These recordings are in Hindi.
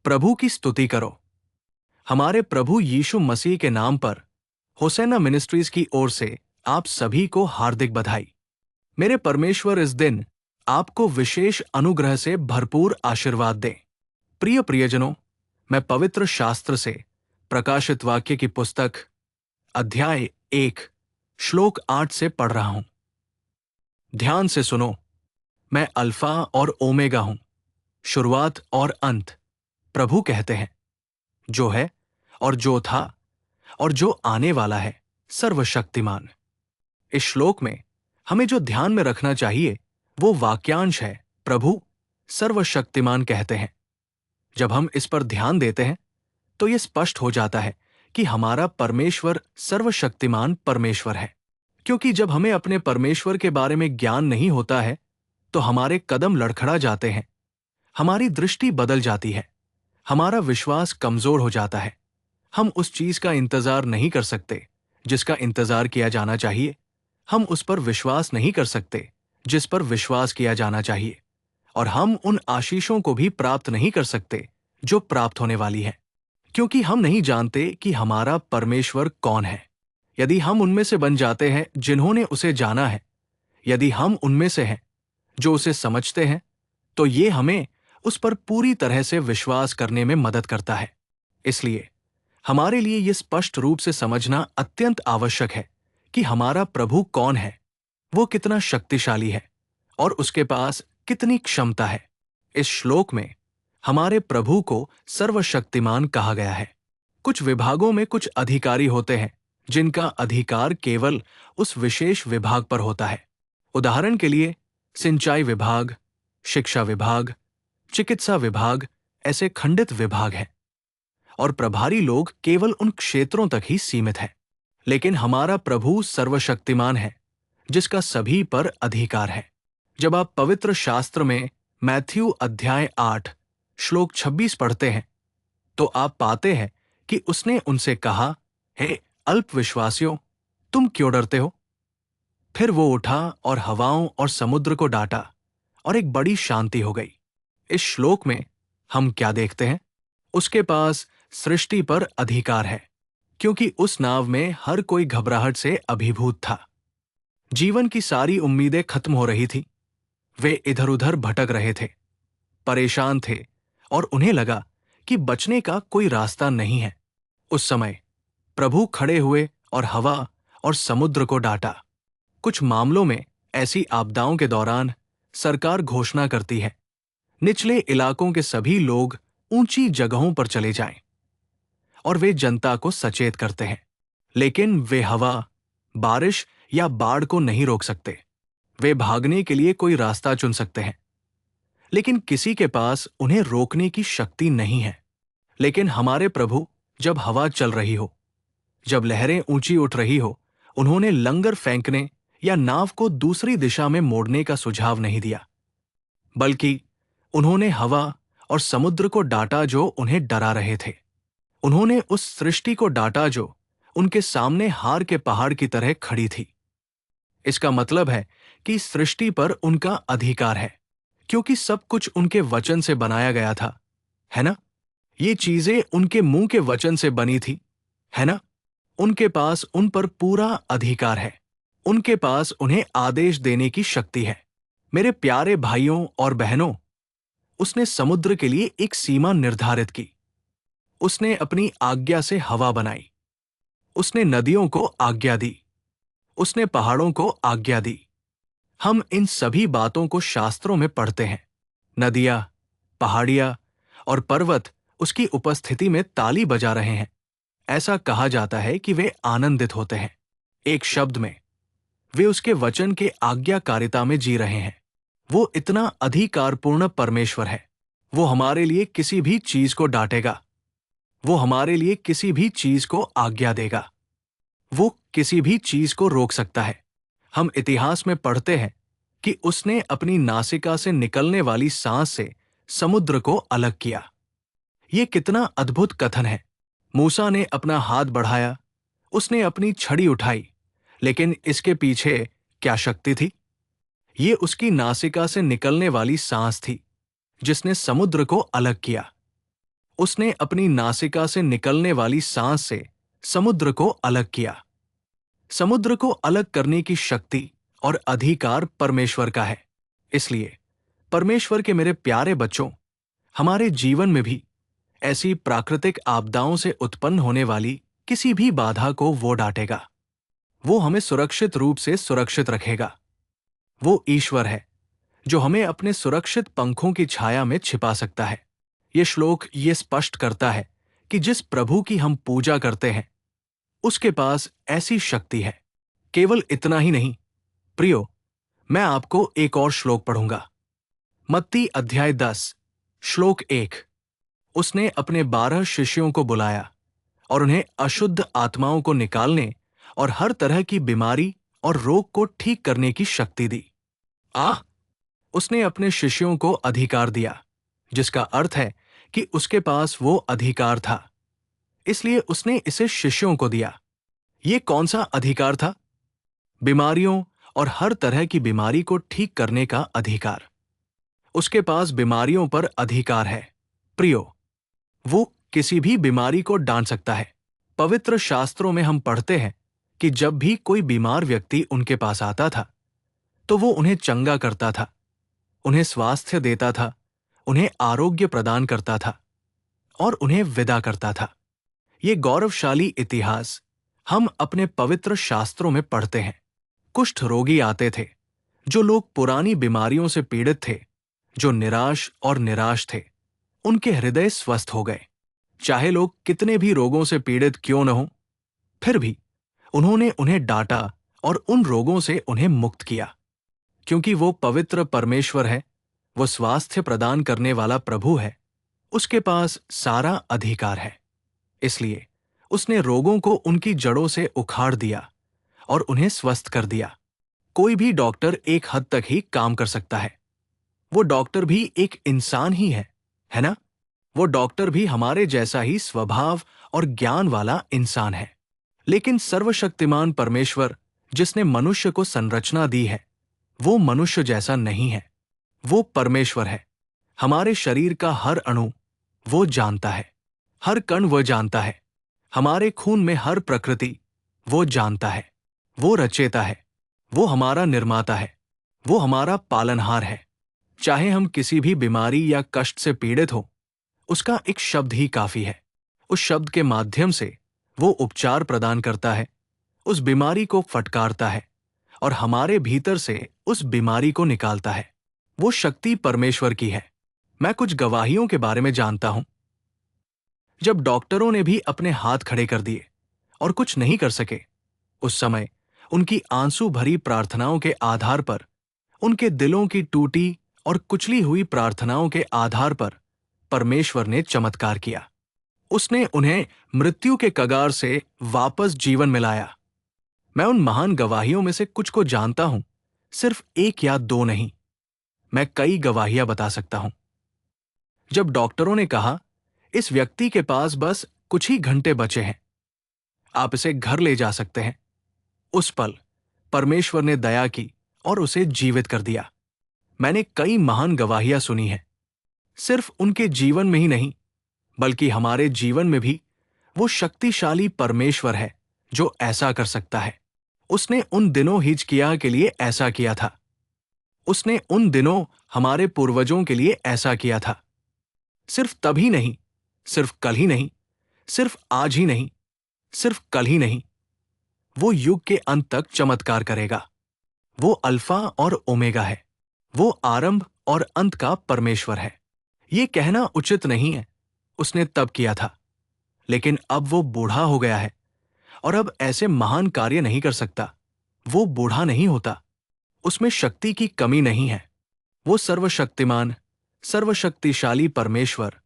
प्रभु की स्तुति करो। हमारे प्रभु यीशु मसीह के नाम पर होसेना मिनिस्ट्रीज की ओर से आप सभी को हार्दिक बधाई। मेरे परमेश्वर इस दिन आपको विशेष अनुग्रह से भरपूर आशीर्वाद दें। प्रिय प्रियजनों, मैं पवित्र शास्त्र से प्रकाशित वाक्य की पुस्तक अध्याय 1 श्लोक 8 से पढ़ रहा हूं। ध्यान से सुनो। मैं अल्फा और ओमेगा हूं, शुरुआत और अंत, प्रभु कहते हैं, जो है और जो था और जो आने वाला है, सर्वशक्तिमान। इस श्लोक में हमें जो ध्यान में रखना चाहिए वो वाक्यांश है, प्रभु सर्वशक्तिमान कहते हैं। जब हम इस पर ध्यान देते हैं तो यह स्पष्ट हो जाता है कि हमारा परमेश्वर सर्वशक्तिमान परमेश्वर है। क्योंकि जब हमें अपने परमेश्वर के बारे में ज्ञान नहीं होता है तो हमारे कदम लड़खड़ा जाते हैं, हमारी दृष्टि बदल जाती है, हमारा विश्वास कमजोर हो जाता है। हम उस चीज का इंतजार नहीं कर सकते जिसका इंतजार किया जाना चाहिए। हम उस पर विश्वास नहीं कर सकते जिस पर विश्वास किया जाना चाहिए। और हम उन आशीषों को भी प्राप्त नहीं कर सकते जो प्राप्त होने वाली है, क्योंकि हम नहीं जानते कि हमारा परमेश्वर कौन है। यदि हम उनमें से बन जाते हैं जिन्होंने उसे जाना है, यदि हम उनमें से हैं जो उसे समझते हैं, तो ये हमें उस पर पूरी तरह से विश्वास करने में मदद करता है। इसलिए हमारे लिए यह स्पष्ट रूप से समझना अत्यंत आवश्यक है कि हमारा प्रभु कौन है, वो कितना शक्तिशाली है और उसके पास कितनी क्षमता है। इस श्लोक में हमारे प्रभु को सर्वशक्तिमान कहा गया है। कुछ विभागों में कुछ अधिकारी होते हैं जिनका अधिकार केवल उस विशेष विभाग पर होता है। उदाहरण के लिए सिंचाई विभाग, शिक्षा विभाग, चिकित्सा विभाग ऐसे खंडित विभाग हैं और प्रभारी लोग केवल उन क्षेत्रों तक ही सीमित हैं। लेकिन हमारा प्रभु सर्वशक्तिमान है जिसका सभी पर अधिकार है। जब आप पवित्र शास्त्र में मैथ्यू अध्याय 8 श्लोक 26 पढ़ते हैं तो आप पाते हैं कि उसने उनसे कहा, हे अल्पविश्वासियों, तुम क्यों डरते हो? फिर वो उठा और हवाओं और समुद्र को डांटा और एक बड़ी शांति हो गई। इस श्लोक में हम क्या देखते हैं? उसके पास सृष्टि पर अधिकार है, क्योंकि उस नाव में हर कोई घबराहट से अभिभूत था। जीवन की सारी उम्मीदें खत्म हो रही थी। वे इधर उधर भटक रहे थे, परेशान थे और उन्हें लगा कि बचने का कोई रास्ता नहीं है। उस समय प्रभु खड़े हुए और हवा और समुद्र को डांटा। कुछ मामलों में ऐसी आपदाओं के दौरान सरकार घोषणा करती है, निचले इलाकों के सभी लोग ऊंची जगहों पर चले जाएं, और वे जनता को सचेत करते हैं। लेकिन वे हवा, बारिश या बाढ़ को नहीं रोक सकते। वे भागने के लिए कोई रास्ता चुन सकते हैं, लेकिन किसी के पास उन्हें रोकने की शक्ति नहीं है। लेकिन हमारे प्रभु, जब हवा चल रही हो, जब लहरें ऊंची उठ रही हो, उन्होंने लंगर फेंकने या नाव को दूसरी दिशा में मोड़ने का सुझाव नहीं दिया, बल्कि उन्होंने हवा और समुद्र को डांटा जो उन्हें डरा रहे थे। उन्होंने उस सृष्टि को डांटा जो उनके सामने हार के पहाड़ की तरह खड़ी थी। इसका मतलब है कि सृष्टि पर उनका अधिकार है, क्योंकि सब कुछ उनके वचन से बनाया गया था, है ना? ये चीजें उनके मुंह के वचन से बनी थी, है ना? उनके पास उन पर पूरा अधिकार है। उनके पास उन्हें आदेश देने की शक्ति है। मेरे प्यारे भाइयों और बहनों, उसने समुद्र के लिए एक सीमा निर्धारित की। उसने अपनी आज्ञा से हवा बनाई। उसने नदियों को आज्ञा दी। उसने पहाड़ों को आज्ञा दी। हम इन सभी बातों को शास्त्रों में पढ़ते हैं। नदियां, पहाड़ियां और पर्वत उसकी उपस्थिति में ताली बजा रहे हैं। ऐसा कहा जाता है कि वे आनंदित होते हैं। एक शब्द में, वे उसके वचन के आज्ञाकारिता में जी रहे हैं। वो इतना अधिकारपूर्ण परमेश्वर है। वो हमारे लिए किसी भी चीज को डांटेगा। वो हमारे लिए किसी भी चीज को आज्ञा देगा। वो किसी भी चीज को रोक सकता है। हम इतिहास में पढ़ते हैं कि उसने अपनी नासिका से निकलने वाली सांस से समुद्र को अलग किया। ये कितना अद्भुत कथन है। मूसा ने अपना हाथ बढ़ाया, उसने अपनी छड़ी उठाई, लेकिन इसके पीछे क्या शक्ति थी? ये उसकी नासिका से निकलने वाली सांस थी जिसने समुद्र को अलग किया। उसने अपनी नासिका से निकलने वाली सांस से समुद्र को अलग किया। समुद्र को अलग करने की शक्ति और अधिकार परमेश्वर का है। इसलिए परमेश्वर के मेरे प्यारे बच्चों, हमारे जीवन में भी ऐसी प्राकृतिक आपदाओं से उत्पन्न होने वाली किसी भी बाधा को वो डांटेगा। वो हमें सुरक्षित रूप से सुरक्षित रखेगा। वो ईश्वर है जो हमें अपने सुरक्षित पंखों की छाया में छिपा सकता है। ये श्लोक ये स्पष्ट करता है कि जिस प्रभु की हम पूजा करते हैं उसके पास ऐसी शक्ति है। केवल इतना ही नहीं प्रियो, मैं आपको एक और श्लोक पढ़ूंगा। मत्ती अध्याय 10 श्लोक 1। उसने अपने 12 शिष्यों को बुलाया और उन्हें अशुद्ध आत्माओं को निकालने और हर तरह की बीमारी और रोग को ठीक करने की शक्ति दी। उसने अपने शिष्यों को अधिकार दिया, जिसका अर्थ है कि उसके पास वो अधिकार था, इसलिए उसने इसे शिष्यों को दिया। ये कौन सा अधिकार था? बीमारियों और हर तरह की बीमारी को ठीक करने का अधिकार। उसके पास बीमारियों पर अधिकार है। प्रियो, वो किसी भी बीमारी को डांट सकता है। पवित्र शास्त्रों में हम पढ़ते हैं कि जब भी कोई बीमार व्यक्ति उनके पास आता था तो वो उन्हें चंगा करता था, उन्हें स्वास्थ्य देता था, उन्हें आरोग्य प्रदान करता था और उन्हें विदा करता था। ये गौरवशाली इतिहास हम अपने पवित्र शास्त्रों में पढ़ते हैं। कुष्ठ रोगी आते थे, जो लोग पुरानी बीमारियों से पीड़ित थे, जो निराश और निराश थे, उनके हृदय स्वस्थ हो गए। चाहे लोग कितने भी रोगों से पीड़ित क्यों न हो, फिर भी उन्होंने उन्हें डांटा और उन रोगों से उन्हें मुक्त किया। क्योंकि वो पवित्र परमेश्वर है, वो स्वास्थ्य प्रदान करने वाला प्रभु है, उसके पास सारा अधिकार है। इसलिए उसने रोगों को उनकी जड़ों से उखाड़ दिया और उन्हें स्वस्थ कर दिया। कोई भी डॉक्टर एक हद तक ही काम कर सकता है। वो डॉक्टर भी एक इंसान ही है ना? वो डॉक्टर भी हमारे जैसा ही स्वभाव और ज्ञान वाला इंसान है। लेकिन सर्वशक्तिमान परमेश्वर जिसने मनुष्य को संरचना दी है, वो मनुष्य जैसा नहीं है। वो परमेश्वर है। हमारे शरीर का हर अणु वो जानता है, हर कण वो जानता है, हमारे खून में हर प्रकृति वो जानता है। वो रचेता है, वो हमारा निर्माता है, वो हमारा पालनहार है। चाहे हम किसी भी बीमारी या कष्ट से पीड़ित हो, उसका एक शब्द ही काफी है। उस शब्द के माध्यम से वो उपचार प्रदान करता है, उस बीमारी को फटकारता है और हमारे भीतर से उस बीमारी को निकालता है। वो शक्ति परमेश्वर की है। मैं कुछ गवाहियों के बारे में जानता हूं। जब डॉक्टरों ने भी अपने हाथ खड़े कर दिए और कुछ नहीं कर सके, उस समय उनकी आंसू भरी प्रार्थनाओं के आधार पर, उनके दिलों की टूटी और कुचली हुई प्रार्थनाओं के आधार पर परमेश्वर ने चमत्कार किया। उसने उन्हें मृत्यु के कगार से वापस जीवन मिलाया। मैं उन महान गवाहियों में से कुछ को जानता हूं, सिर्फ एक या दो नहीं। मैं कई गवाहियां बता सकता हूं। जब डॉक्टरों ने कहा, इस व्यक्ति के पास बस कुछ ही घंटे बचे हैं, आप इसे घर ले जा सकते हैं, उस पल परमेश्वर ने दया की और उसे जीवित कर दिया। मैंने कई महान गवाहियां सुनी हैं। सिर्फ उनके जीवन में ही नहीं, बल्कि हमारे जीवन में भी वो शक्तिशाली परमेश्वर है जो ऐसा कर सकता है। उसने उन दिनों हिजकिय्याह के लिए ऐसा किया था। उसने उन दिनों हमारे पूर्वजों के लिए ऐसा किया था। सिर्फ तभी नहीं, सिर्फ कल ही नहीं, सिर्फ आज ही नहीं, सिर्फ कल ही नहीं, वो युग के अंत तक चमत्कार करेगा। वो अल्फा और ओमेगा है। वो आरंभ और अंत का परमेश्वर है। ये कहना उचित नहीं है, उसने तब किया था, लेकिन अब वो बूढ़ा हो गया है और अब ऐसे महान कार्य नहीं कर सकता। वो बूढ़ा नहीं होता, उसमें शक्ति की कमी नहीं है। वो सर्वशक्तिमान, सर्वशक्तिशाली परमेश्वर,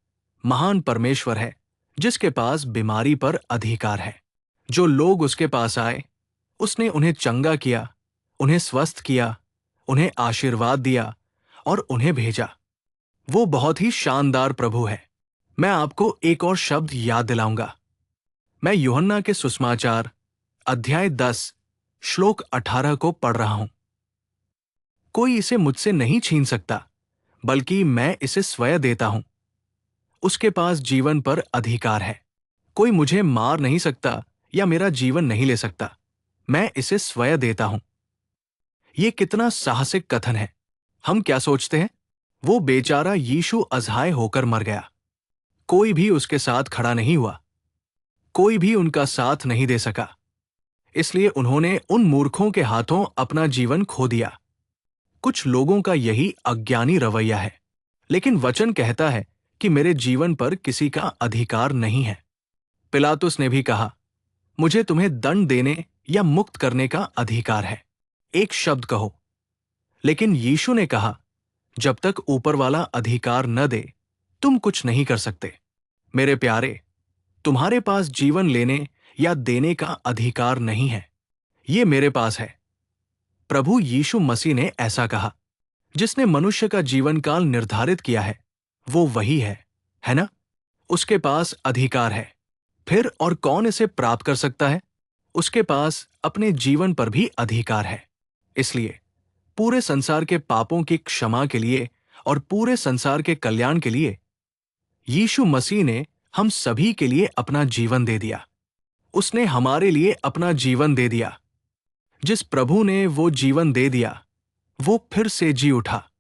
महान परमेश्वर है जिसके पास बीमारी पर अधिकार है। जो लोग उसके पास आए, उसने उन्हें चंगा किया, उन्हें स्वस्थ किया, उन्हें आशीर्वाद दिया और उन्हें भेजा। वो बहुत ही शानदार प्रभु है। मैं आपको एक और शब्द याद दिलाऊंगा। मैं यूहन्ना के सुसमाचार अध्याय 10 श्लोक 18 को पढ़ रहा हूं। कोई इसे मुझसे नहीं छीन सकता, बल्कि मैं इसे स्वयं देता हूं। उसके पास जीवन पर अधिकार है। कोई मुझे मार नहीं सकता या मेरा जीवन नहीं ले सकता। मैं इसे स्वयं देता हूं। ये कितना साहसिक कथन है। हम क्या सोचते हैं? वो बेचारा यीशु असहाय होकर मर गया। कोई भी उसके साथ खड़ा नहीं हुआ। कोई भी उनका साथ नहीं दे सका। इसलिए उन्होंने उन मूर्खों के हाथों अपना जीवन खो दिया। कुछ लोगों का यही अज्ञानी रवैया है। लेकिन वचन कहता है कि मेरे जीवन पर किसी का अधिकार नहीं है। पिलातुस ने भी कहा, मुझे तुम्हें दंड देने या मुक्त करने का अधिकार है। एक शब्द कहो। लेकिन यीशु ने कहा, जब तक ऊपर वाला अधिकार न दे, तुम कुछ नहीं कर सकते। मेरे प्यारे, तुम्हारे पास जीवन लेने या देने का अधिकार नहीं है। ये मेरे पास है। प्रभु यीशु मसीह ने ऐसा कहा। जिसने मनुष्य का जीवन काल निर्धारित किया है, वो वही है ना? उसके पास अधिकार है। फिर और कौन इसे प्राप्त कर सकता है? उसके पास अपने जीवन पर भी अधिकार है। इसलिए पूरे संसार के पापों की क्षमा के लिए और पूरे संसार के कल्याण के लिए यीशु मसीह ने हम सभी के लिए अपना जीवन दे दिया। उसने हमारे लिए अपना जीवन दे दिया। जिस प्रभु ने वो जीवन दे दिया, वो फिर से जी उठा।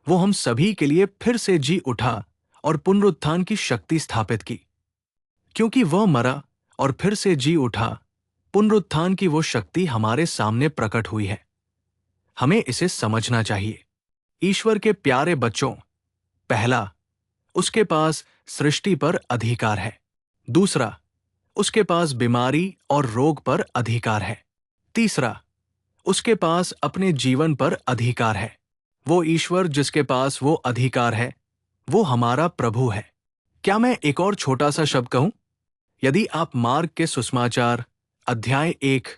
वो हम सभी के लिए फिर से जी उठा और पुनरुत्थान की शक्ति स्थापित की। क्योंकि वह मरा और फिर से जी उठा, पुनरुत्थान की वो शक्ति हमारे सामने प्रकट हुई है। हमें इसे समझना चाहिए। ईश्वर के प्यारे बच्चों, पहला, उसके पास सृष्टि पर अधिकार है। दूसरा, उसके पास बीमारी और रोग पर अधिकार है। तीसरा, उसके पास अपने जीवन पर अधिकार है। वो ईश्वर जिसके पास वो अधिकार है, वो हमारा प्रभु है। क्या मैं एक और छोटा सा शब्द कहूं? यदि आप मार्क के सुसमाचार अध्याय 1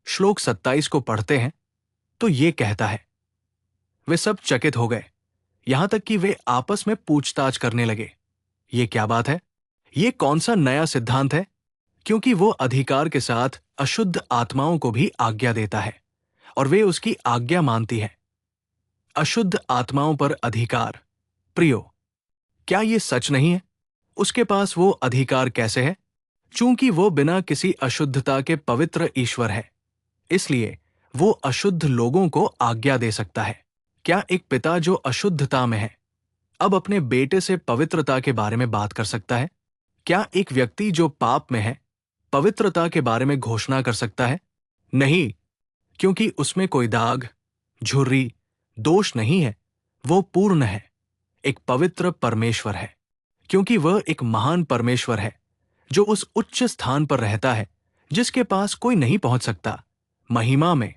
श्लोक 27 को पढ़ते हैं, तो ये कहता है, वे सब चकित हो गए, यहां तक कि वे आपस में पूछताछ करने लगे। ये क्या बात है? ये कौन सा नया सिद्धांत है? क्योंकि वो अधिकार के साथ अशुद्ध आत्माओं को भी आज्ञा देता है और वे उसकी आज्ञा मानती हैं। अशुद्ध आत्माओं पर अधिकार। प्रियो, क्या ये सच नहीं है? उसके पास वो अधिकार कैसे है? चूंकि वो बिना किसी अशुद्धता के पवित्र ईश्वर है, इसलिए वो अशुद्ध लोगों को आज्ञा दे सकता है। क्या एक पिता जो अशुद्धता में है, अब अपने बेटे से पवित्रता के बारे में बात कर सकता है? क्या एक व्यक्ति जो पाप में है, पवित्रता के बारे में घोषणा कर सकता है? नहीं, क्योंकि उसमें कोई दाग, झुर्री, दोष नहीं है। वो पूर्ण है, एक पवित्र परमेश्वर है। क्योंकि वह एक महान परमेश्वर है जो उस उच्च स्थान पर रहता है जिसके पास कोई नहीं पहुंच सकता। महिमा में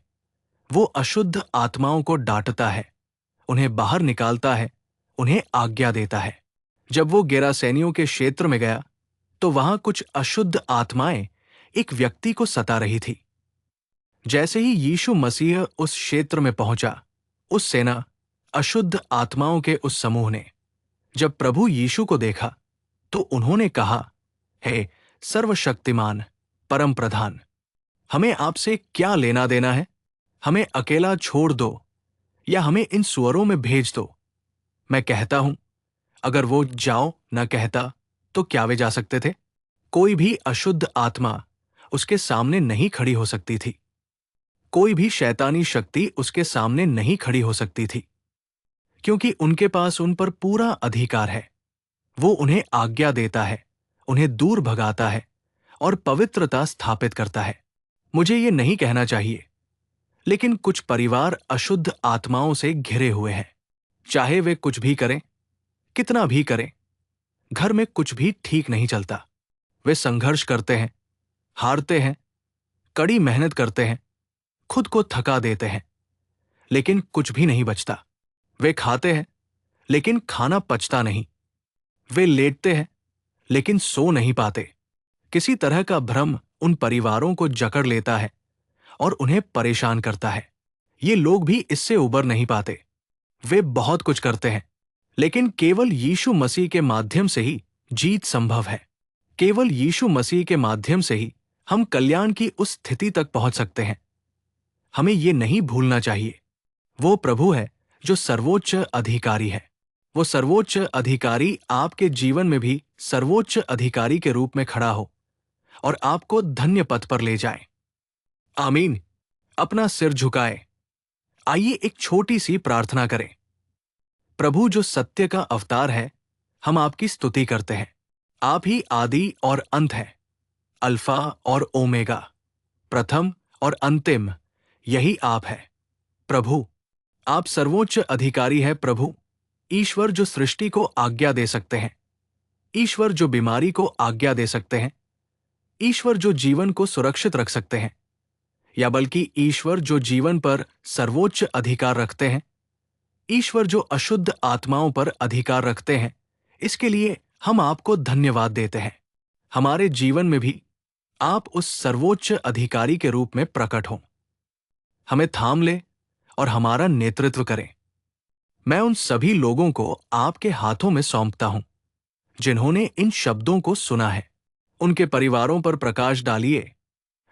वो अशुद्ध आत्माओं को डांटता है, उन्हें बाहर निकालता है, उन्हें आज्ञा देता है। जब वो गेरासेनियों के क्षेत्र में गया, तो वहां कुछ अशुद्ध आत्माएं एक व्यक्ति को सता रही थी। जैसे ही यीशु मसीह उस क्षेत्र में पहुंचा, उस सेना, अशुद्ध आत्माओं के उस समूह ने जब प्रभु यीशु को देखा, तो उन्होंने कहा, हे सर्वशक्तिमान परम प्रधान, हमें आपसे क्या लेना देना है? हमें अकेला छोड़ दो या हमें इन सुअरों में भेज दो। मैं कहता हूं, अगर वो जाओ न कहता, तो क्या वे जा सकते थे? कोई भी अशुद्ध आत्मा उसके सामने नहीं खड़ी हो सकती थी। कोई भी शैतानी शक्ति उसके सामने नहीं खड़ी हो सकती थी, क्योंकि उनके पास उन पर पूरा अधिकार है। वो उन्हें आज्ञा देता है, उन्हें दूर भगाता है और पवित्रता स्थापित करता है। मुझे ये नहीं कहना चाहिए, लेकिन कुछ परिवार अशुद्ध आत्माओं से घिरे हुए हैं। चाहे वे कुछ भी करें, कितना भी करें, घर में कुछ भी ठीक नहीं चलता। वे संघर्ष करते हैं, हारते हैं, कड़ी मेहनत करते हैं, खुद को थका देते हैं, लेकिन कुछ भी नहीं बचता। वे खाते हैं, लेकिन खाना पचता नहीं। वे लेटते हैं, लेकिन सो नहीं पाते। किसी तरह का भ्रम उन परिवारों को जकड़ लेता है और उन्हें परेशान करता है। ये लोग भी इससे उबर नहीं पाते। वे बहुत कुछ करते हैं, लेकिन केवल यीशु मसीह के माध्यम से ही जीत संभव है। केवल यीशु मसीह के माध्यम से ही हम कल्याण की उस स्थिति तक पहुंच सकते हैं। हमें ये नहीं भूलना चाहिए, वो प्रभु है जो सर्वोच्च अधिकारी है। वो सर्वोच्च अधिकारी आपके जीवन में भी सर्वोच्च अधिकारी के रूप में खड़ा हो और आपको धन्य पद पर ले जाए। आमीन। अपना सिर झुकाए। आइए एक छोटी सी प्रार्थना करें। प्रभु जो सत्य का अवतार है, हम आपकी स्तुति करते हैं। आप ही आदि और अंत हैं, अल्फा और ओमेगा, प्रथम और अंतिम, यही आप है। प्रभु, आप सर्वोच्च अधिकारी है। प्रभु, ईश्वर जो सृष्टि को आज्ञा दे सकते हैं, ईश्वर जो बीमारी को आज्ञा दे सकते हैं, ईश्वर जो जीवन को सुरक्षित रख सकते हैं, या बल्कि ईश्वर जो जीवन पर सर्वोच्च अधिकार रखते हैं, ईश्वर जो अशुद्ध आत्माओं पर अधिकार रखते हैं, इसके लिए हम आपको धन्यवाद देते हैं। हमारे जीवन में भी आप उस सर्वोच्च अधिकारी के रूप में प्रकट हों। हमें थाम ले और हमारा नेतृत्व करें। मैं उन सभी लोगों को आपके हाथों में सौंपता हूं जिन्होंने इन शब्दों को सुना है। उनके परिवारों पर प्रकाश डालिए,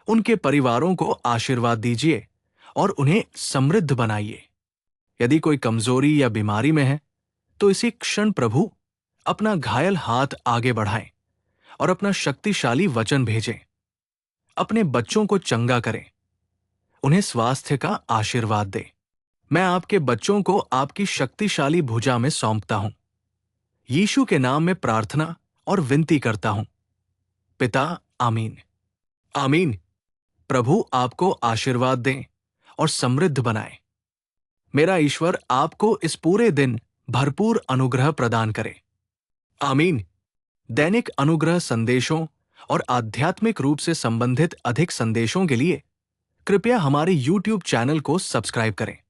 उनके परिवारों को आशीर्वाद दीजिए और उन्हें समृद्ध बनाइए। यदि कोई कमजोरी या बीमारी में है तो इसी क्षण प्रभु अपना घायल हाथ आगे बढ़ाएं और अपना शक्तिशाली वचन भेजें। अपने बच्चों को चंगा करें, उन्हें स्वास्थ्य का आशीर्वाद दें। मैं आपके बच्चों को आपकी शक्तिशाली भुजा में सौंपता हूं। यीशु के नाम में प्रार्थना और विनती करता हूं, पिता। आमीन। आमीन। प्रभु आपको आशीर्वाद दें और समृद्ध बनाए। मेरा ईश्वर आपको इस पूरे दिन भरपूर अनुग्रह प्रदान करे। आमीन। दैनिक अनुग्रह संदेशों और आध्यात्मिक रूप से संबंधित अधिक संदेशों के लिए कृपया हमारे YouTube चैनल को सब्सक्राइब करें।